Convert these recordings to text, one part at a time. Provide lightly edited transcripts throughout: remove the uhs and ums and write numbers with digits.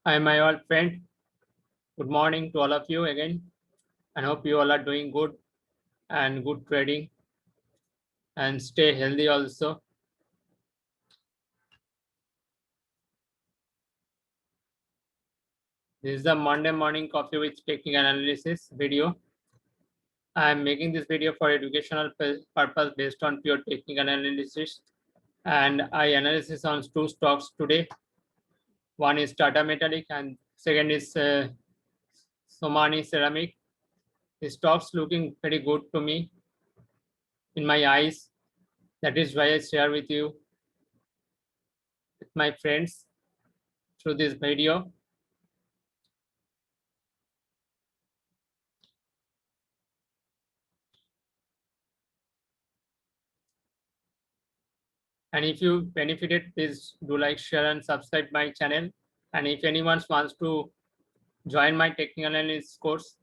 Hi, my old friend. Good morning to all of you again. I hope you all are doing good and good trading and stay healthy also. This is the Monday morning coffee with technical analysis video. I am making this video for educational purpose based on pure technical analysis, and I analysis on two stocks today. One is Tata Metallic and second is Somani Ceramic. The stocks looking very good to me in my eyes. That is why I share with you with my friends through this video. And if you benefited, please do like, share, and subscribe my channel. And if anyone wants to join my technical analysis course,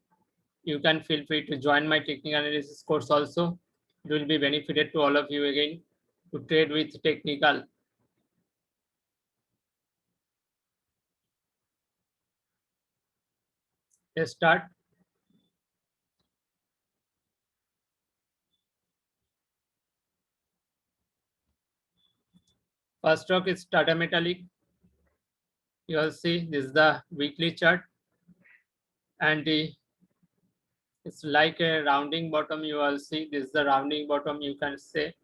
you can feel free to join my technical analysis course also. It will be benefited to all of you again to trade with technical. Let's start. First stock is Tata Metallic. You will see this is the weekly chart, and it's like a rounding bottom. You will see this is the rounding bottom, you can say,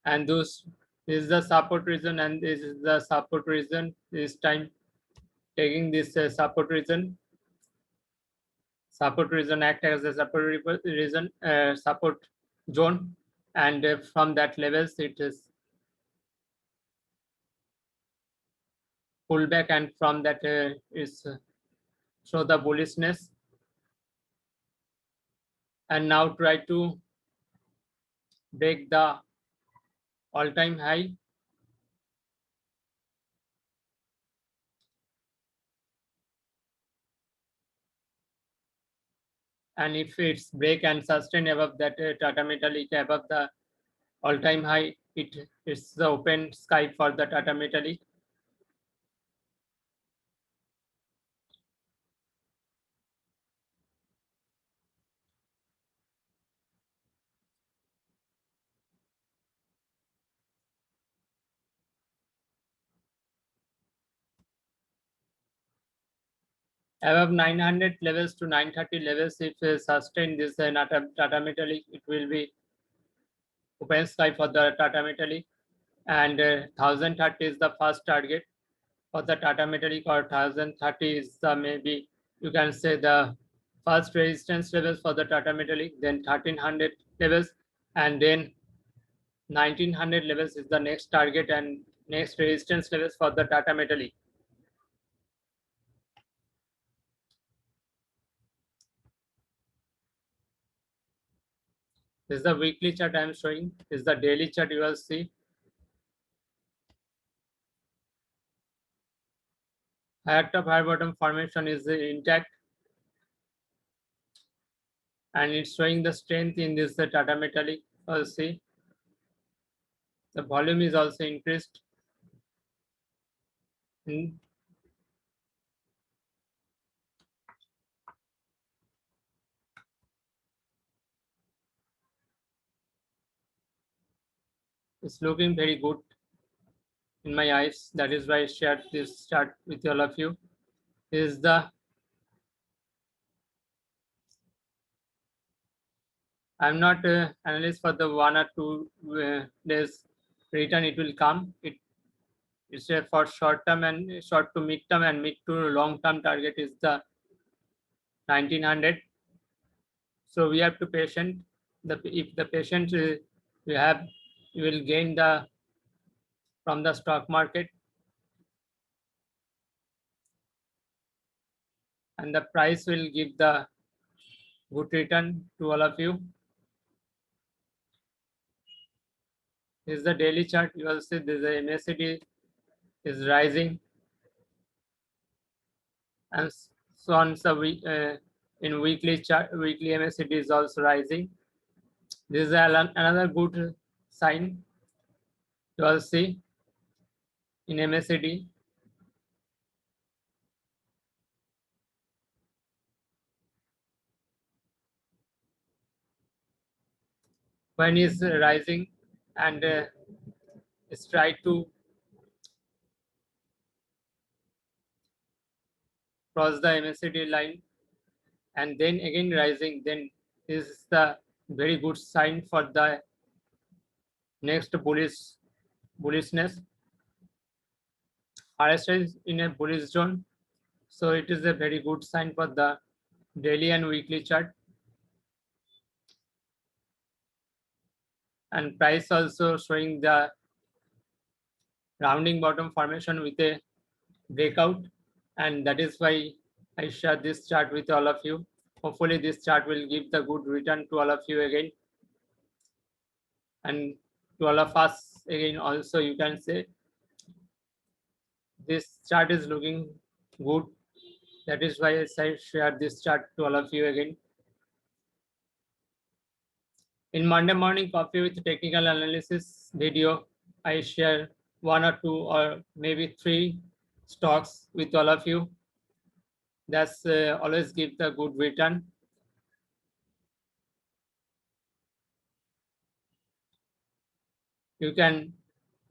and this is the support region, and this is the support region. This time taking this support region act as a support region, support zone, and from that levels it is pull back, and from that is show the bullishness, and now try to break the all-time high, and if it's break and sustain above that Tata Metallic above the all-time high, it's the open sky for the Tata Metallic. Above 900 levels to 930 levels, if sustain this Tata Metallic, it will be open sky for the Tata Metallic, and 1030 is the first target for the Tata Metallic, or 1030 is the maybe you can say the first resistance levels for the Tata Metallic, then 1300 levels, and then 1900 levels is the next target and next resistance levels for the Tata Metallic. This is the weekly chart I am showing. This is the daily chart. You will see higher top higher bottom formation is intact, and it's showing the strength in this Tata Metallic. You will see the volume is also increased. It's looking very good in my eyes. That is why I shared this chart with all of you. This is the I'm not analyst for the 1 or 2 days return. It will come. It's for short term and short to mid term, and mid to long term target is the 1900. So we have to patient. If the patient you will gain the from the stock market, and the price will give the good return to all of you. This is the daily chart. You will see this MACD is rising, and so on. So in weekly chart, weekly MACD is also rising. This is another good sign. You will see in MACD when is rising and it's try to cross the MACD line and then again rising, then this is the very good sign for the next bullishness. RSI is in a bullish zone, so it is a very good sign for the daily and weekly chart. And price also showing the rounding bottom formation with a breakout, and that is why I share this chart with all of you. Hopefully this chart will give the good return to all of you again, and to all of us again also. You can say this chart is looking good, that is why I share this chart to all of you again. In Monday morning coffee with technical analysis video, I share one or two or maybe three stocks with all of you. That's always give the good return. You can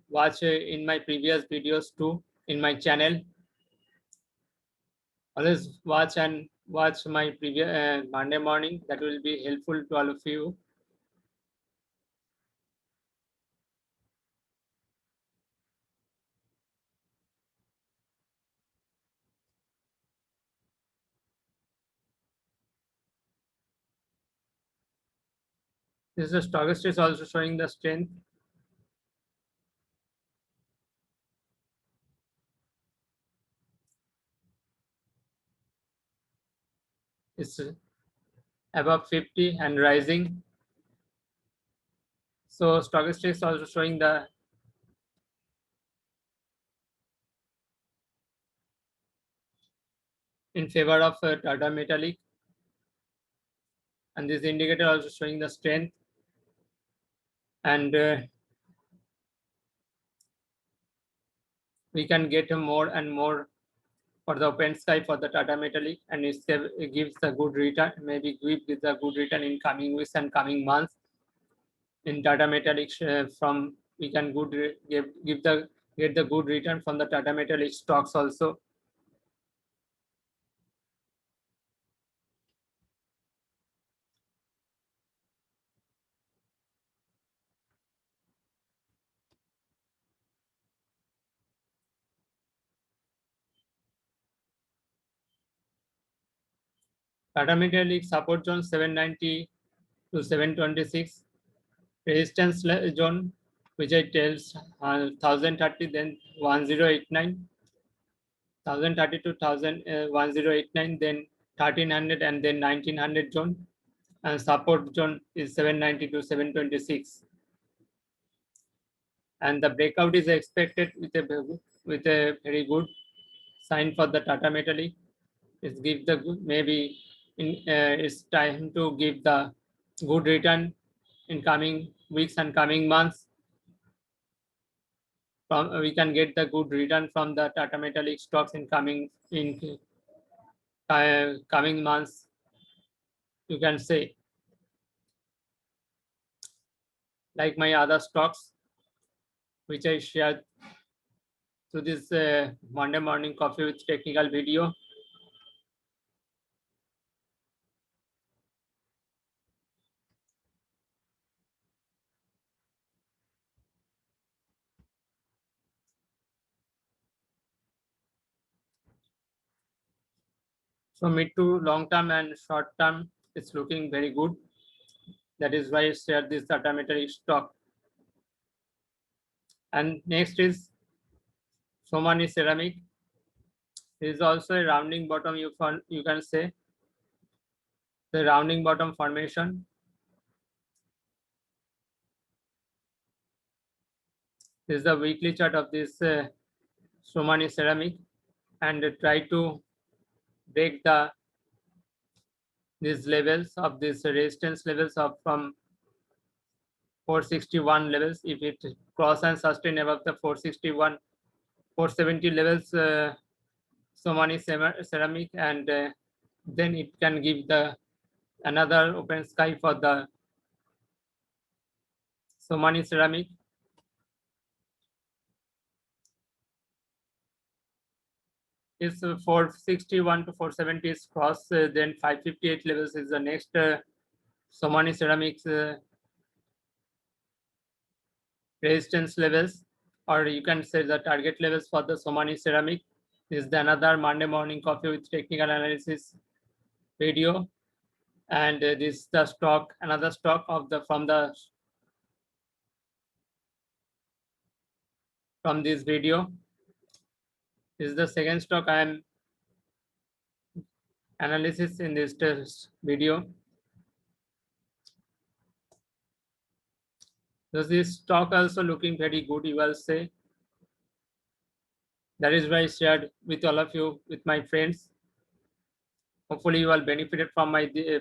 watch in my previous videos too in my channel. Always watch my previous Monday morning. That will be helpful to all of you. This is the stochastic is also showing the strength. It's above 50 and rising. So stochastic is also showing the in favor of Tata Metallic, and this indicator also showing the strength. And we can get more and more for the open sky for the Tata Metallic, and it gives a good return, maybe give a good return in coming weeks and coming months. In Tata Metallic from we can get the good return from the Tata Metallic stocks also. Tata Metallic support zone 790 to 726, resistance zone which I tells 1030, then 1089, 1030 to 1089, then 1300, and then 1900 zone, and support zone is 790 to 726. And the breakout is expected with a very good sign for the Tata Metallic. It's give the good, maybe it's time to give the good return in coming weeks and coming months. From we can get the good return from the Tata Metallic stocks in coming months. You can say like my other stocks, which I shared through this Monday morning coffee with technical video. So mid to long term and short term, it's looking very good. That is why I shared this Tata Metallic stock. And next is Somani Ceramic. This is also a rounding bottom. You can say the rounding bottom formation. This is the weekly chart of this Somani Ceramic, and try to break these levels of these resistance levels of from 461 levels. If it cross and sustain above the 461, 470 levels, Somani Ceramic, and then it can give the another open sky for the Somani Ceramic. Is 461 to 470 is cross, then 558 levels is the next Somani Ceramics resistance levels, or you can say the target levels for the Somani Ceramic. This is the another Monday morning coffee with technical analysis video, and this is the stock, another stock of the from this video. This is the second stock I am analysis in this video. So this stock also looking very good, you will say. That is why I shared with all of you, with my friends. Hopefully you all benefited from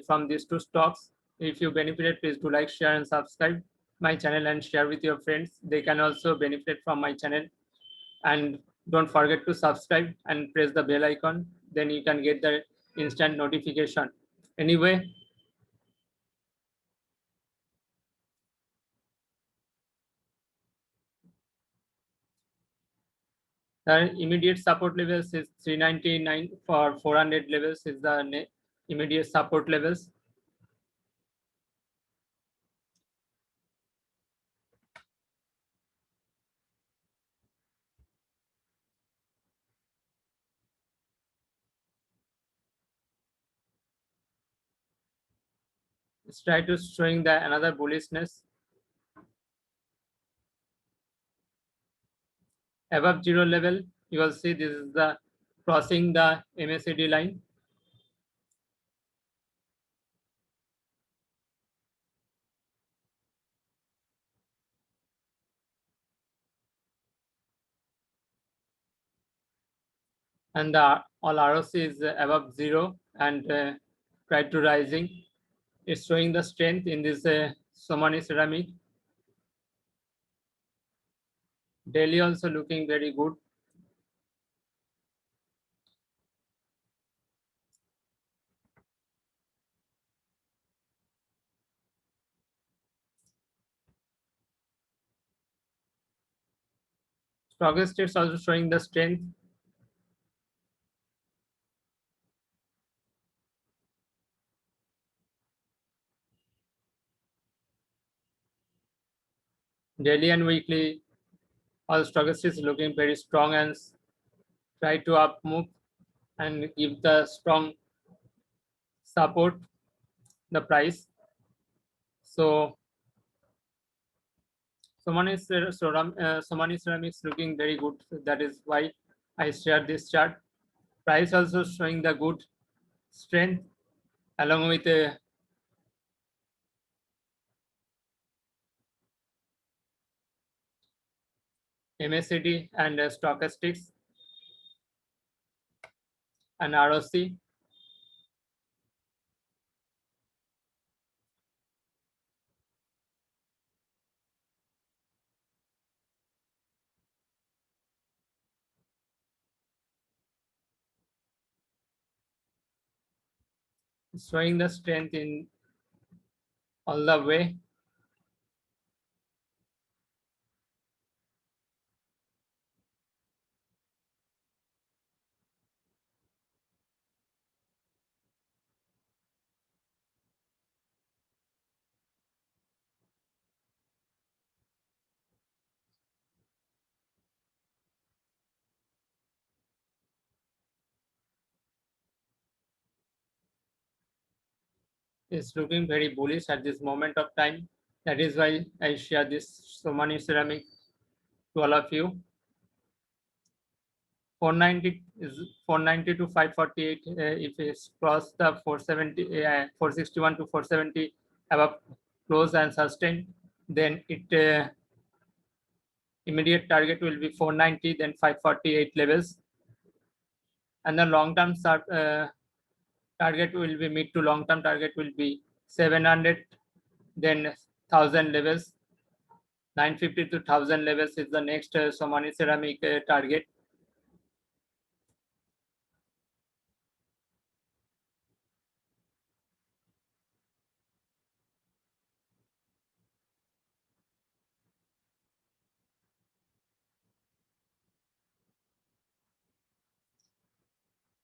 from these two stocks. If you benefited, please do like, share, and subscribe my channel and share with your friends. They can also benefit from my channel. And don't forget to subscribe and press the bell icon. Then you can get the instant notification. Anyway, the immediate support levels is 399 for 400 levels is the immediate support levels. Let's try to showing the another bullishness. Above zero level, you will see this is the crossing the MACD line. And the all ROC is above zero and try to rising. It's showing the strength in this Somani Ceramic. Daily also looking very good. Stochastic is also showing the strength. Daily and weekly, all stochastics is looking very strong and try to up move and give the strong support the price. So Somani Ceramics looking very good. That is why I shared this chart. Price also showing the good strength along with MACD and stochastics and ROC. Showing the strength in all the way. Is looking very bullish at this moment of time. That is why I share this Somani Ceramic to all of you. 490 is 490 to 548. If it's cross the 470, 461 to 470 above close and sustain, then it immediate target will be 490, then 548 levels, and the long term target will be mid to long term target will be 700, then 1000 levels. 950 to 1000 levels is the next Somani Ceramic target.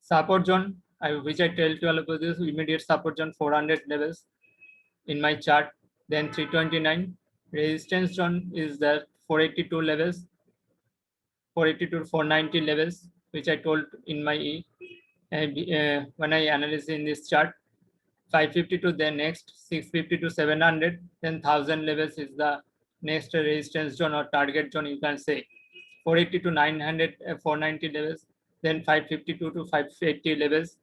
Support zone, which I tell to all of this immediate support zone 400 levels in my chart, then 329. Resistance zone is the 482 levels, 482 to 490 levels, which I told in my when I analyze in this chart. 552, then next 650 to 700, then 1000 levels is the next resistance zone or target zone, you can say. 480 to 900, 490 levels, then 552 to 580 levels,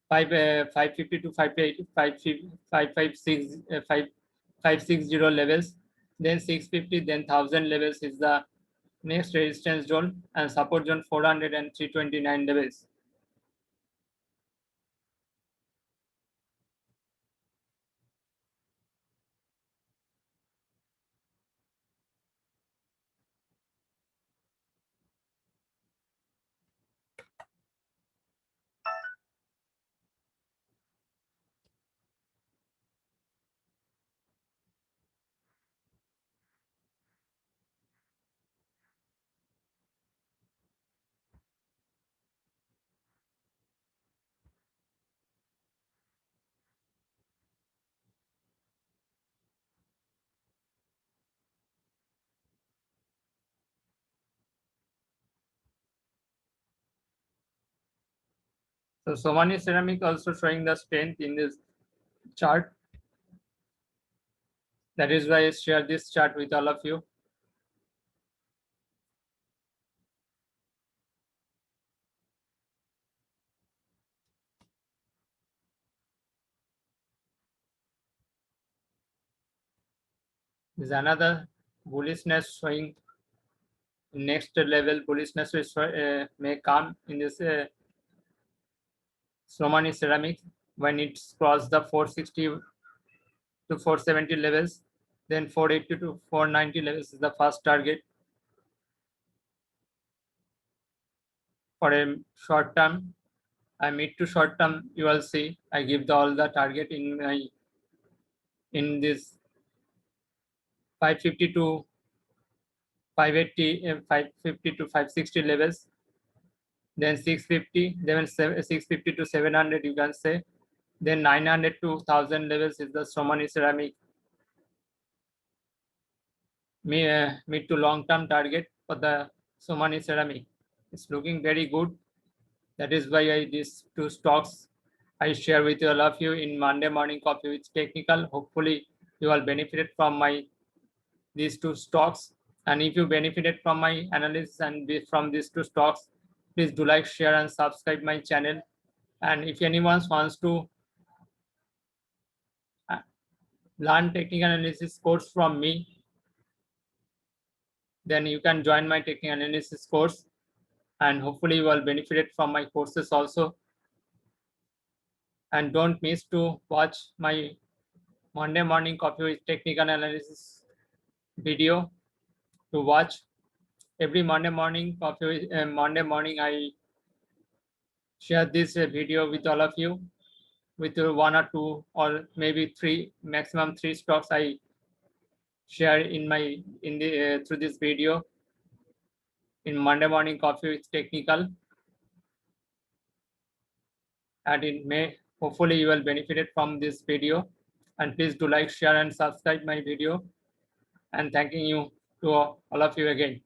550 to 580, 556, 560 levels, then 650, then 1000 levels is the next resistance zone, and support zone 400 and 329 levels. So Somani Ceramic also showing the strength in this chart. That is why I share this chart with all of you. This is another bullishness showing next level bullishness may come in this Somani Ceramics when it's crossed the 460 to 470 levels, then 480 to 490 levels is the first target. For a short term, mid to short term, you will see I give all the target in this 550 to 580, 550 to 560 levels, then 650, then 650 to 700 you can say, then 900 to 1000 levels is the Somani Ceramic mid to long term target for the Somani Ceramic. It's looking very good. That is why these two stocks I share with all of you in Monday Morning Coffee with Technical. Hopefully you all benefited from these two stocks. And if you benefited from my analysis and from these two stocks, please do like, share, and subscribe my channel. And if anyone wants to learn technical analysis course from me, then you can join my technical analysis course. And hopefully you all benefited from my courses also. And don't miss to watch my Monday Morning Coffee with Technical Analysis video to watch every Monday morning coffee. Monday morning I share this video with all of you with one or two or maybe three, maximum three stocks I share in the through this video in Monday Morning Coffee with Technical. And it may hopefully you will benefit from this video. And please do like, share, and subscribe my video. And thanking you to all of you again.